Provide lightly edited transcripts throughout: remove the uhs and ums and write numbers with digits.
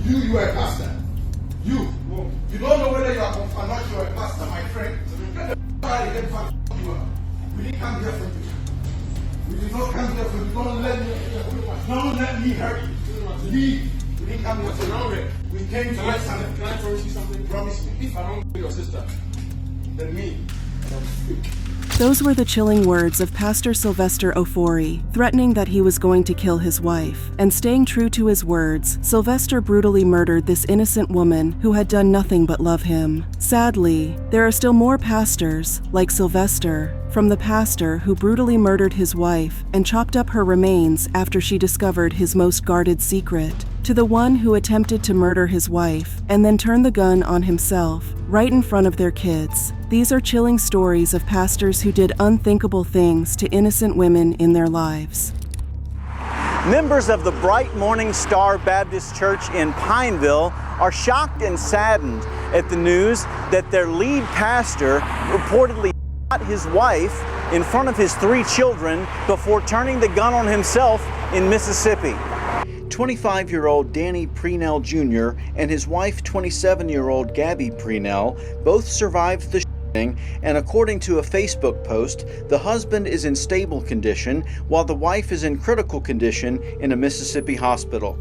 You are a pastor. You don't know whether you are confirmed or not. You are a pastor, my friend. Get the out of here, you are. We didn't come here for you. We did not come here for you. Don't let me hurt you. Leave. We didn't come here for you. We came to let something. Can I promise you something? Promise me. If I don't kill your sister, then me. Those were the chilling words of Pastor Sylvester Ofori, threatening that he was going to kill his wife. And staying true to his words, Sylvester brutally murdered this innocent woman who had done nothing but love him. Sadly, there are still more pastors, like Sylvester, from the pastor who brutally murdered his wife and chopped up her remains after she discovered his most guarded secret, to the one who attempted to murder his wife and then turn the gun on himself, right in front of their kids. These are chilling stories of pastors who did unthinkable things to innocent women in their lives. Members of the Bright Morning Star Baptist Church in Pineville are shocked and saddened at the news that their lead pastor reportedly shot his wife in front of his 3 children before turning the gun on himself in Mississippi. 25-year-old Danny Prenell Jr. and his wife, 27-year-old Gabby Prenell, both survived the shooting, and according to a Facebook post, the husband is in stable condition while the wife is in critical condition in a Mississippi hospital.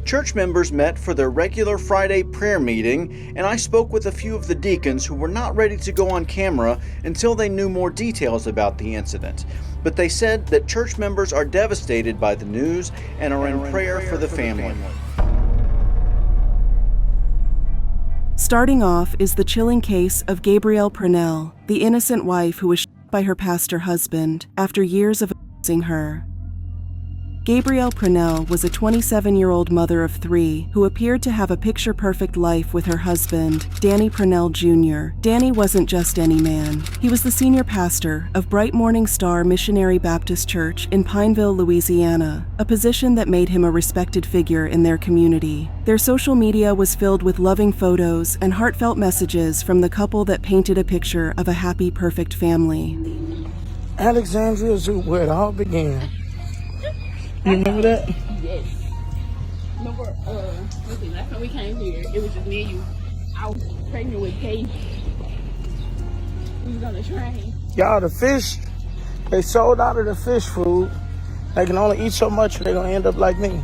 Church members met for their regular Friday prayer meeting, and I spoke with a few of the deacons who were not ready to go on camera until they knew more details about the incident. But they said that church members are devastated by the news and are in prayer for the family. Starting off is the chilling case of Gabriel Prenell, the innocent wife who was shot by her pastor husband after years of abusing her. Gabriel Prenell was a 27-year-old mother of 3 who appeared to have a picture-perfect life with her husband, Danny Prenell Jr. Danny wasn't just any man. He was the senior pastor of Bright Morning Star Missionary Baptist Church in Pineville, Louisiana, a position that made him a respected figure in their community. Their social media was filled with loving photos and heartfelt messages from the couple that painted a picture of a happy, perfect family. Alexandria is where it all began. You remember that? Yes. Remember, last time we came here, it was just me and you. I was pregnant with Kate. We was on the train. Y'all, the fish, they sold out of the fish food. They can only eat so much or they're going to end up like me.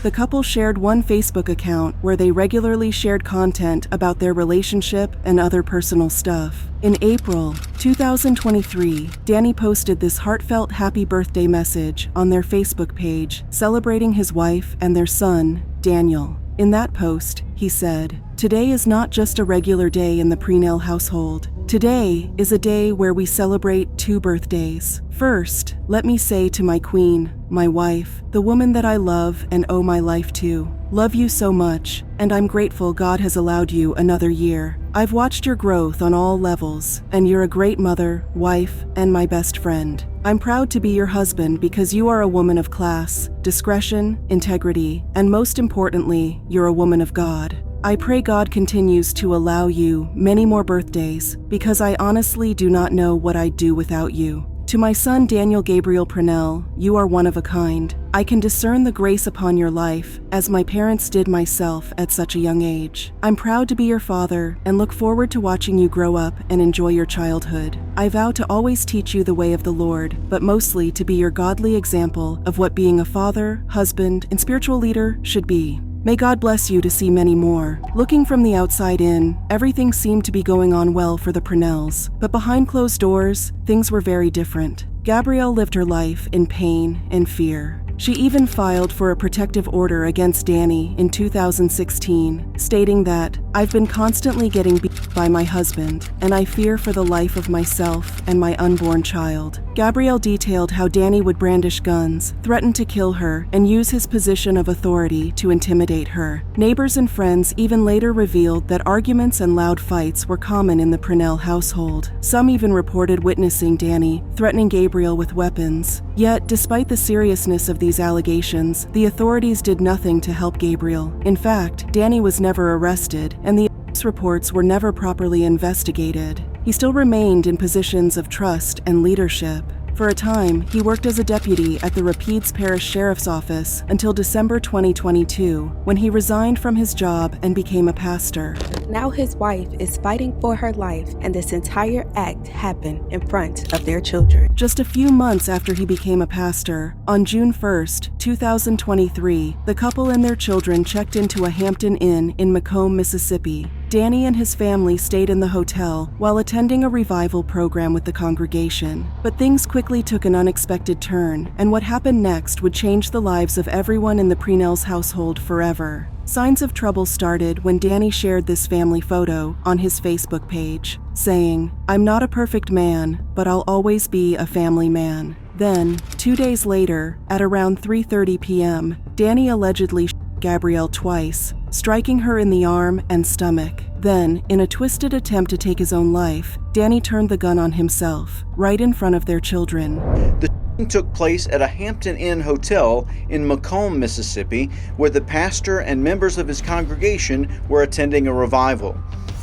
The couple shared one Facebook account where they regularly shared content about their relationship and other personal stuff. In April 2023, Danny posted this heartfelt happy birthday message on their Facebook page, celebrating his wife and their son, Daniel. In that post, he said, "Today is not just a regular day in the Prenell household. Today is a day where we celebrate 2 birthdays. First, let me say to my queen, my wife, the woman that I love and owe my life to, love you so much, and I'm grateful God has allowed you another year. I've watched your growth on all levels, and you're a great mother, wife, and my best friend. I'm proud to be your husband because you are a woman of class, discretion, integrity, and most importantly, you're a woman of God. I pray God continues to allow you many more birthdays because I honestly do not know what I'd do without you. To my son Daniel Gabriel Prenell, you are one of a kind. I can discern the grace upon your life, as my parents did myself at such a young age. I'm proud to be your father and look forward to watching you grow up and enjoy your childhood. I vow to always teach you the way of the Lord, but mostly to be your godly example of what being a father, husband, and spiritual leader should be. May God bless you to see many more." Looking from the outside in, everything seemed to be going on well for the Prenells, but behind closed doors, things were very different. Gabrielle lived her life in pain and fear. She even filed for a protective order against Danny in 2016, stating that, "I've been constantly getting beat by my husband, and I fear for the life of myself and my unborn child." Gabrielle detailed how Danny would brandish guns, threaten to kill her, and use his position of authority to intimidate her. Neighbors and friends even later revealed that arguments and loud fights were common in the Prenell household. Some even reported witnessing Danny threatening Gabriel with weapons. Yet, despite the seriousness of these allegations, the authorities did nothing to help Gabriel. In fact, Danny was never arrested, and the reports were never properly investigated. He still remained in positions of trust and leadership. For a time, he worked as a deputy at the Rapides Parish Sheriff's Office until December 2022, when he resigned from his job and became a pastor. Now his wife is fighting for her life, and this entire act happened in front of their children. Just a few months after he became a pastor, on June 1st, 2023, the couple and their children checked into a Hampton Inn in Macomb, Mississippi. Danny and his family stayed in the hotel while attending a revival program with the congregation. But things quickly took an unexpected turn, and what happened next would change the lives of everyone in the Prenell's household forever. Signs of trouble started when Danny shared this family photo on his Facebook page, saying, "I'm not a perfect man, but I'll always be a family man." Then, 2 days later, at around 3:30 p.m., Danny allegedly shot Gabrielle twice, striking her in the arm and stomach. Then, in a twisted attempt to take his own life, Danny turned the gun on himself, right in front of their children. The shooting took place at a Hampton Inn hotel in Macomb, Mississippi, where the pastor and members of his congregation were attending a revival.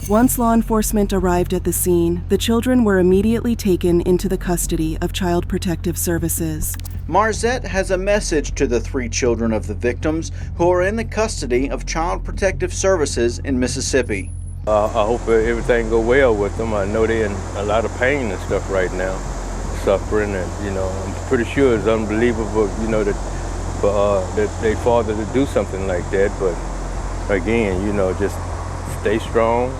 Once law enforcement arrived at the scene, the children were immediately taken into the custody of Child Protective Services. Marzette has a message to the 3 children of the victims who are in the custody of Child Protective Services in Mississippi. I hope everything go well with them. I know they're in a lot of pain and stuff right now, suffering, and I'm pretty sure it's unbelievable, that they father to do something like that. But again, just stay strong,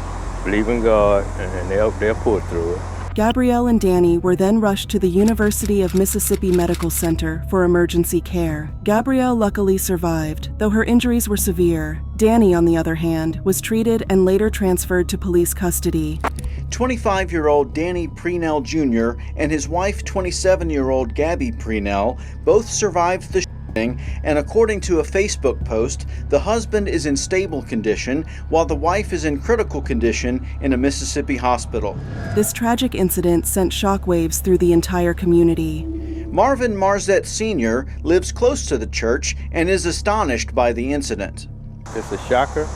believe in God, and they'll pull through it. Gabrielle and Danny were then rushed to the University of Mississippi Medical Center for emergency care. Gabrielle luckily survived, though her injuries were severe. Danny, on the other hand, was treated and later transferred to police custody. 25-year-old Danny Prenell Jr. and his wife, 27-year-old Gabby Prenell, both survived the shooting, and according to a Facebook post, the husband is in stable condition while the wife is in critical condition in a Mississippi hospital. This tragic incident sent shockwaves through the entire community. Marvin Marzette Sr. lives close to the church and is astonished by the incident. It's a shocker.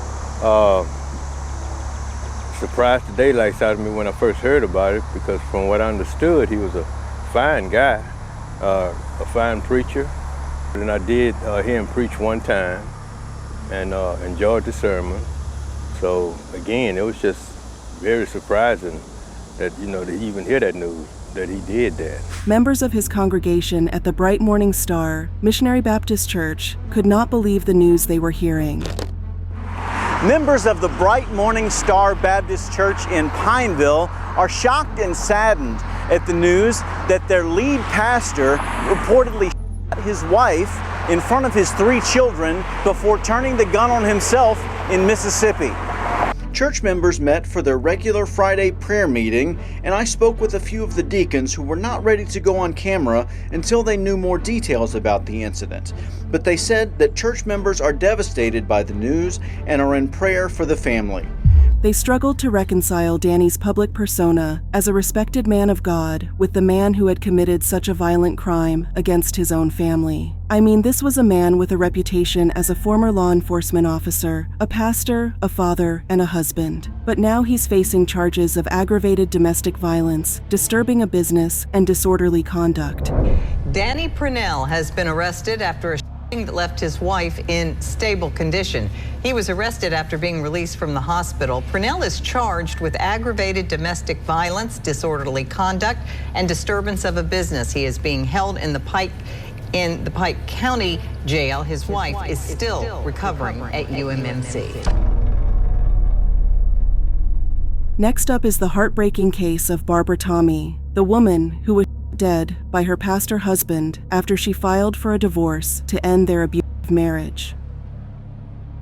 Surprised the daylights out of me when I first heard about it, because from what I understood, he was a fine guy, a fine preacher. And I did hear him preach one time and enjoyed the sermon. So again, it was just very surprising that, to even hear that news, that he did that. Members of his congregation at the Bright Morning Star Missionary Baptist Church could not believe the news they were hearing. Members of the Bright Morning Star Baptist Church in Pineville are shocked and saddened at the news that their lead pastor reportedly shot his wife in front of his 3 children before turning the gun on himself in Mississippi. Church members met for their regular Friday prayer meeting, and I spoke with a few of the deacons who were not ready to go on camera until they knew more details about the incident. But they said that church members are devastated by the news and are in prayer for the family. They struggled to reconcile Danny's public persona as a respected man of God with the man who had committed such a violent crime against his own family. I mean, this was a man with a reputation as a former law enforcement officer, a pastor, a father, and a husband. But now he's facing charges of aggravated domestic violence, disturbing a business, and disorderly conduct. Danny Prenell has been arrested after a shooting that left his wife in stable condition. He was arrested after being released from the hospital. Prenell is charged with aggravated domestic violence, disorderly conduct, and disturbance of a business. He is being held in the Pike County Jail. His wife is still recovering at UMMC. Next up is the heartbreaking case of Barbara Tommy, the woman who was dead by her pastor husband after she filed for a divorce to end their abusive marriage.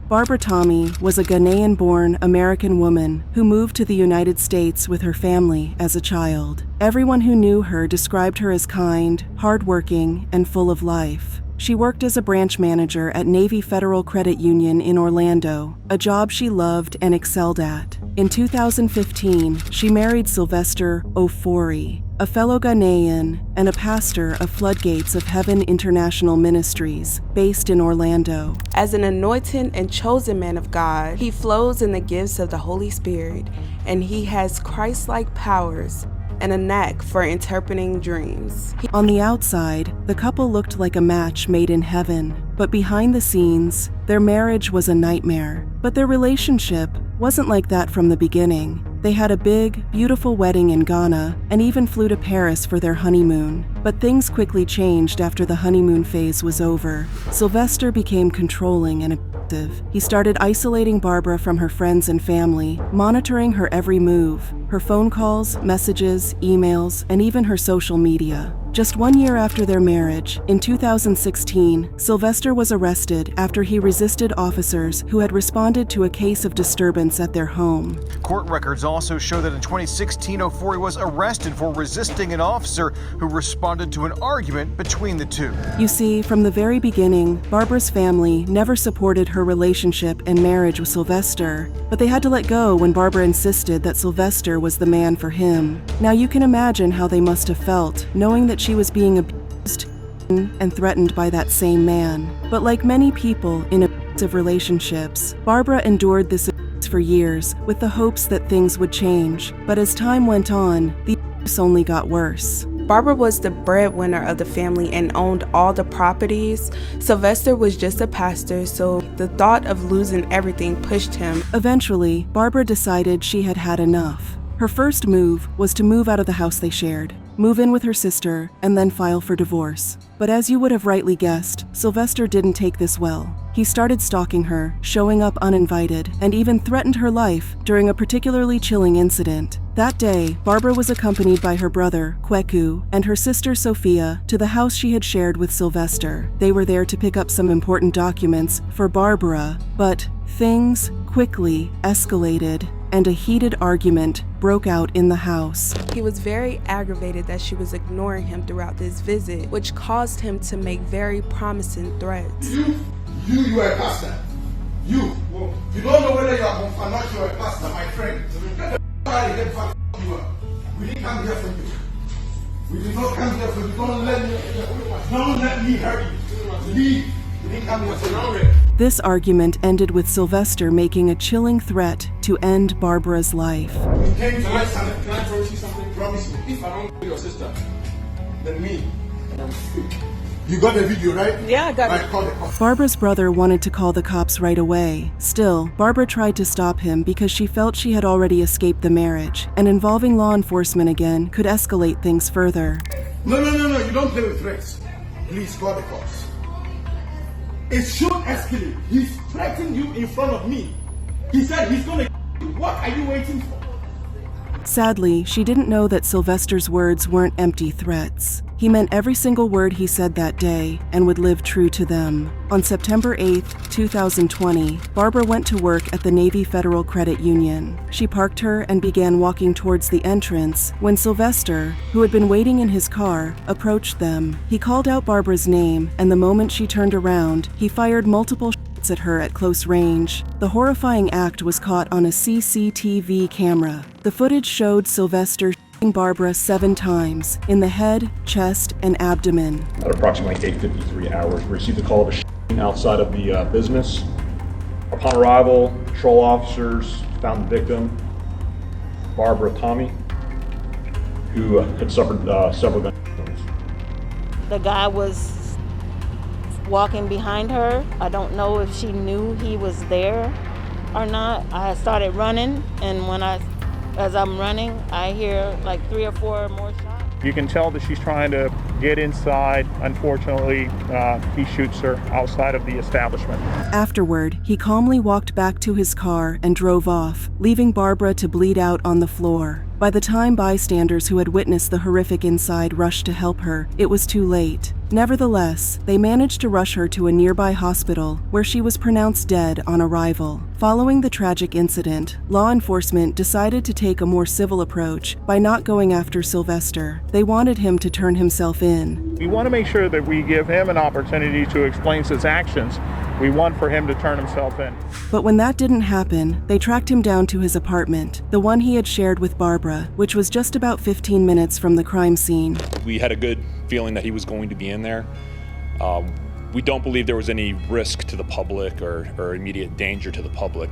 Barbara Tommy was a Ghanaian-born American woman who moved to the United States with her family as a child. Everyone who knew her described her as kind, hardworking, and full of life. She worked as a branch manager at Navy Federal Credit Union in Orlando, a job she loved and excelled at. In 2015, she married Sylvester Ofori, a fellow Ghanaian and a pastor of Floodgates of Heaven International Ministries, based in Orlando. As an anointed and chosen man of God, he flows in the gifts of the Holy Spirit, and he has Christ-like powers and a knack for interpreting dreams. On the outside, the couple looked like a match made in heaven, but behind the scenes, their marriage was a nightmare. But their relationship wasn't like that from the beginning. They had a big, beautiful wedding in Ghana and even flew to Paris for their honeymoon. But things quickly changed after the honeymoon phase was over. Sylvester became controlling and abusive. He started isolating Barbara from her friends and family, monitoring her every move, her phone calls, messages, emails, and even her social media. Just 1 year after their marriage, in 2016, Sylvester was arrested after he resisted officers who had responded to a case of disturbance at their home. Court records also show that in 2016, Ofori was arrested for resisting an officer who responded to an argument between the two. You see, from the very beginning, Barbara's family never supported her relationship and marriage with Sylvester, but they had to let go when Barbara insisted that Sylvester was the man for him. Now you can imagine how they must have felt, knowing that she was being abused and threatened by that same man. But like many people in abusive relationships, Barbara endured this abuse for years with the hopes that things would change. But as time went on, the abuse only got worse. Barbara was the breadwinner of the family and owned all the properties. Sylvester was just a pastor, so the thought of losing everything pushed him. Eventually, Barbara decided she had had enough. Her first move was to move out of the house they shared, move in with her sister, and then file for divorce. But as you would have rightly guessed, Sylvester didn't take this well. He started stalking her, showing up uninvited, and even threatened her life during a particularly chilling incident. That day, Barbara was accompanied by her brother, Kweku, and her sister, Sophia, to the house she had shared with Sylvester. They were there to pick up some important documents for Barbara, but things quickly escalated, and a heated argument broke out in the house. He was very aggravated that she was ignoring him throughout this visit, which caused him to make very promising threats. You are a pastor. You don't know whether you are or not, you are a pastor, my friend. Get the out of here, you are. We didn't come here for you. We did not come here for you. Don't let me hurt you. Leave. We didn't come here for you. This argument ended with Sylvester making a chilling threat to end Barbara's life. We came to let something. Can I promise you something? Promise me. If I don't kill your sister, then me, I'm free. You got the video, right? Yeah, I got it. Right, call the cops. Barbara's brother wanted to call the cops right away. Still, Barbara tried to stop him because she felt she had already escaped the marriage, and involving law enforcement again could escalate things further. No, you don't play with threats. Please call the cops. It should escalate. He's threatening you in front of me. He said he's gonna kill you. What are you waiting for? Sadly, she didn't know that Sylvester's words weren't empty threats. He meant every single word he said that day and would live true to them. On September 8, 2020, Barbara went to work at the Navy Federal Credit Union. She parked her and began walking towards the entrance when Sylvester, who had been waiting in his car, approached them. He called out Barbara's name, and the moment she turned around, he fired multiple shots at her at close range. The horrifying act was caught on a CCTV camera. The footage showed Sylvester shooting Barbara 7 times in the head, chest, and abdomen. At approximately 8:53 hours, we received a call of a shooting outside of the business. Upon arrival, patrol officers found the victim, Barbara Tommy, who had suffered several gun wounds. The guy was walking behind her. I don't know if she knew he was there or not. I started running, and as I'm running, I hear like 3 or 4 more shots. You can tell that she's trying to get inside. Unfortunately, he shoots her outside of the establishment. Afterward, he calmly walked back to his car and drove off, leaving Barbara to bleed out on the floor. By the time bystanders who had witnessed the horrific inside rushed to help her, it was too late. Nevertheless, they managed to rush her to a nearby hospital where she was pronounced dead on arrival. Following the tragic incident, law enforcement decided to take a more civil approach by not going after Sylvester. They wanted him to turn himself in. We want to make sure that we give him an opportunity to explain his actions. We want for him to turn himself in. But when that didn't happen, they tracked him down to his apartment, the one he had shared with Barbara, which was just about 15 minutes from the crime scene. We had a good feeling that he was going to be in there. We don't believe there was any risk to the public or immediate danger to the public.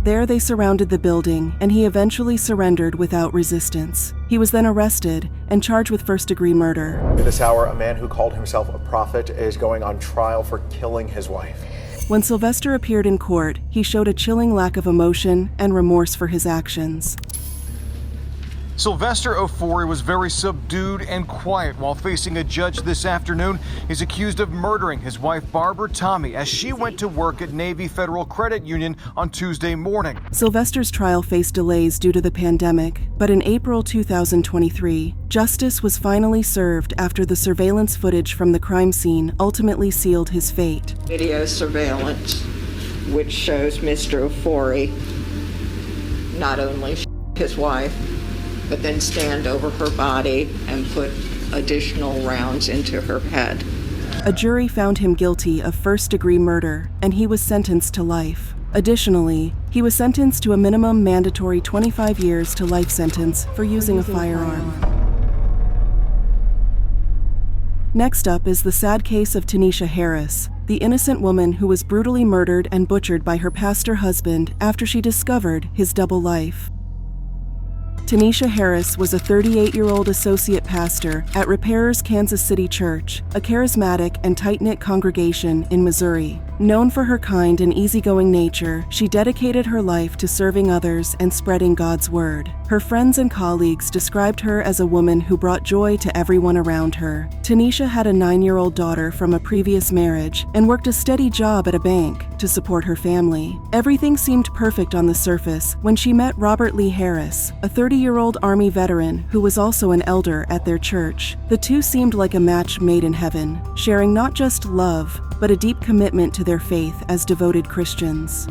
There they surrounded the building, and he eventually surrendered without resistance. He was then arrested and charged with first-degree murder. At this hour, a man who called himself a prophet is going on trial for killing his wife. When Sylvester appeared in court, he showed a chilling lack of emotion and remorse for his actions. Sylvester Ofori was very subdued and quiet while facing a judge this afternoon. He's accused of murdering his wife Barbara Tommy as she went to work at Navy Federal Credit Union on Tuesday morning. Sylvester's trial faced delays due to the pandemic, but in April 2023, justice was finally served after the surveillance footage from the crime scene ultimately sealed his fate. Video surveillance, which shows Mr. Ofori not only his wife, but then stand over her body and put additional rounds into her head. A jury found him guilty of first-degree murder, and he was sentenced to life. Additionally, he was sentenced to a minimum mandatory 25 years to life sentence for using a firearm. Next up is the sad case of Tanisha Harris, the innocent woman who was brutally murdered and butchered by her pastor husband after she discovered his double life. Tanisha Harris was a 38-year-old associate pastor at Repairers Kansas City Church, a charismatic and tight-knit congregation in Missouri. Known for her kind and easygoing nature, she dedicated her life to serving others and spreading God's word. Her friends and colleagues described her as a woman who brought joy to everyone around her. Tanisha had a 9-year-old daughter from a previous marriage and worked a steady job at a bank to support her family. Everything seemed perfect on the surface when she met Robert Lee Harris, a 30-year-old Army veteran who was also an elder at their church. The two seemed like a match made in heaven, sharing not just love, but a deep commitment to their faith as devoted Christians.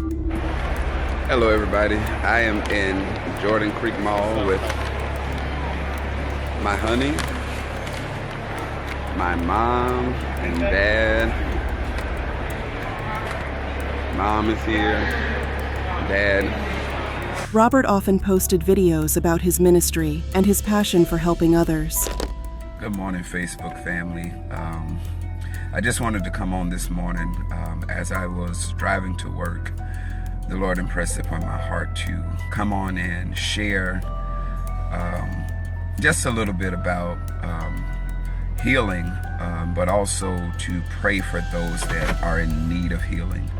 Hello everybody, I am in Jordan Creek Mall with my honey, my mom and dad. Mom is here, dad. Robert often posted videos about his ministry and his passion for helping others. Good morning, Facebook family. I just wanted to come on this morning as I was driving to work. The Lord impressed upon my heart to come on and share just a little bit about healing, but also to pray for those that are in need of healing.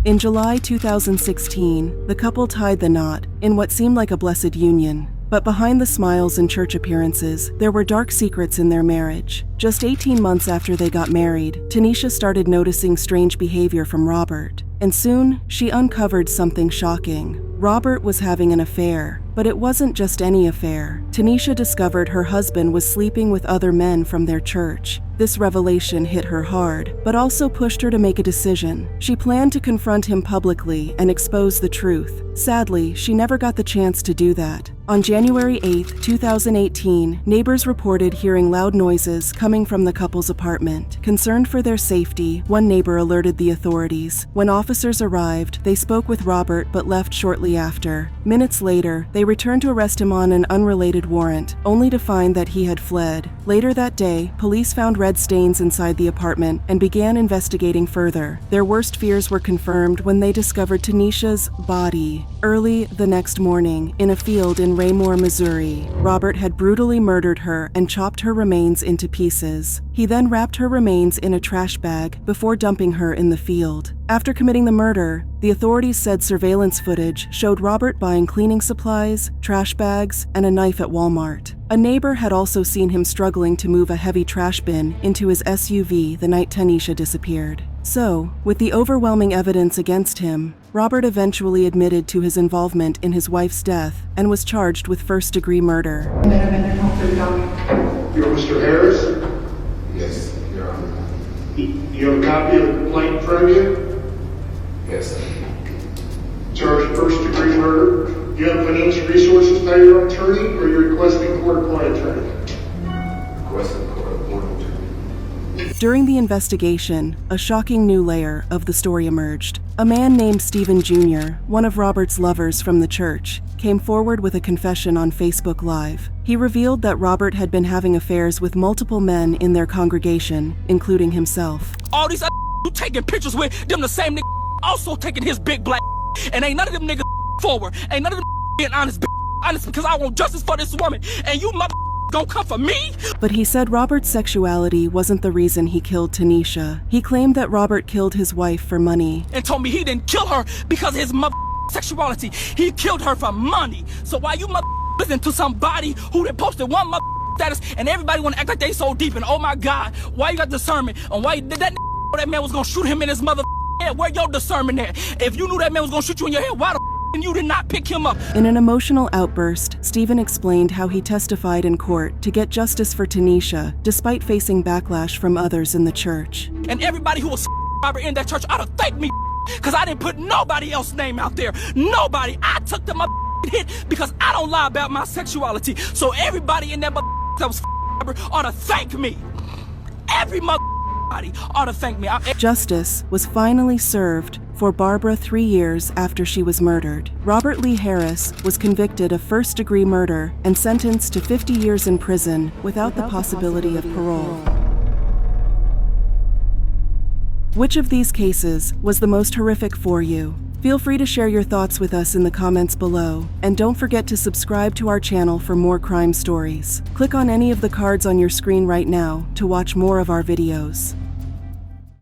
In July 2016, the couple tied the knot in what seemed like a blessed union. But behind the smiles and church appearances, there were dark secrets in their marriage. Just 18 months after they got married, Tanisha started noticing strange behavior from Robert. And soon, she uncovered something shocking. Robert was having an affair, but it wasn't just any affair. Tanisha discovered her husband was sleeping with other men from their church. This revelation hit her hard, but also pushed her to make a decision. She planned to confront him publicly and expose the truth. Sadly, she never got the chance to do that. On January 8, 2018, neighbors reported hearing loud noises coming from the couple's apartment. Concerned for their safety, one neighbor alerted the authorities. When officers arrived, they spoke with Robert but left shortly after. Minutes later, they returned to arrest him on an unrelated warrant, only to find that he had fled. Later that day, police found red stains inside the apartment and began investigating further. Their worst fears were confirmed when they discovered Tanisha's body. Early the next morning, in a field in Raymore, Missouri, Robert had brutally murdered her and chopped her remains into pieces. He then wrapped her remains in a trash bag before dumping her in the field. After committing the murder, the authorities said surveillance footage showed Robert buying cleaning supplies, trash bags, and a knife at Walmart. A neighbor had also seen him struggling to move a heavy trash bin into his SUV the night Tanisha disappeared. So, with the overwhelming evidence against him, Robert eventually admitted to his involvement in his wife's death and was charged with first-degree murder. You're Mr. Harris? Yes, Your Honor. You have a copy of the complaint in front of you? Yes, sir. Charged with first-degree murder. Do you have financial resources to pay your attorney, or you're requesting court-appointed attorney? Requesting court-appointed attorney. During the investigation, a shocking new layer of the story emerged. A man named Stephen Jr., one of Robert's lovers from the church, came forward with a confession on Facebook Live. He revealed that Robert had been having affairs with multiple men in their congregation, including himself. All these you taking pictures with, them the same nigga also taking his big black and ain't none of them niggas forward. Ain't none of them being honest because I want justice for this woman. And you mother gonna come for me? But he said Robert's sexuality wasn't the reason he killed Tanisha. He claimed that Robert killed his wife for money. And told me he didn't kill her because of his mother sexuality. He killed her for money. So why you mother listen to somebody who done posted one mother status and everybody wanna act like they so deep and oh my God, why you got discernment? And why did that man was gonna shoot him in his mother head? Where your discernment at? If you knew that man was gonna shoot you in your head, why the you did not pick him up? In an emotional outburst, Stephen explained how he testified in court to get justice for Tanisha, despite facing backlash from others in the church. And everybody who was Robert in that church ought to thank me, because I didn't put nobody else's name out there. Nobody. I took the hit because I don't lie about my sexuality. So everybody in that that was Robert ought to thank me. Every ought to thank me. Justice was finally served for Barbara 3 years after she was murdered. Robert Lee Harris was convicted of first-degree murder and sentenced to 50 years in prison without the possibility of parole. Which of these cases was the most horrific for you? Feel free to share your thoughts with us in the comments below, and don't forget to subscribe to our channel for more crime stories. Click on any of the cards on your screen right now to watch more of our videos.